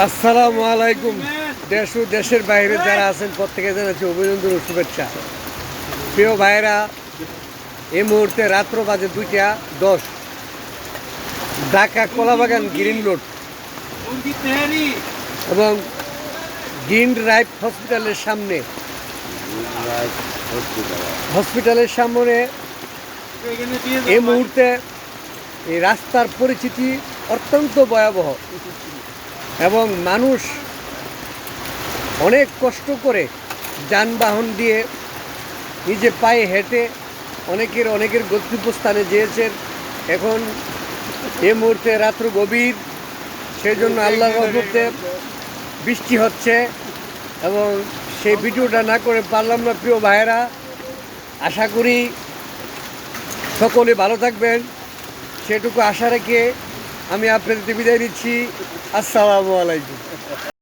আসসালামু আলাইকুম। দেশ ও দেশের বাইরে যারা আছেন প্রত্যেকে জানাচ্ছি অভিনন্দন ও শুভেচ্ছা। প্রিয় ভাইরা, এই মুহূর্তে রাত্র বাজে 2:10, ঢাকা কলাবাগান গ্রিন রোড এবং গ্রিন রাইট হসপিটালের সামনে এই মুহূর্তে এই রাস্তার পরিস্থিতি অত্যন্ত ভয়াবহ এবং মানুষ অনেক কষ্ট করে যানবাহন দিয়ে নিজে পায়ে হেঁটে অনেকের গন্তব্যস্থানে যেয়েছেন। এখন এই মুহূর্তে রাত্র গভীর, সেই জন্য আল্লাহর রহমতে বৃষ্টি হচ্ছে এবং সেই ভিডিওটা না করে পারলাম না। প্রিয় ভাইয়েরা, আশা করি সকলে ভালো থাকবেন, সেটুকু আশা রেখে আমি আপনাদের বিদায় নিচ্ছি। আসসালামু আলাইকুম।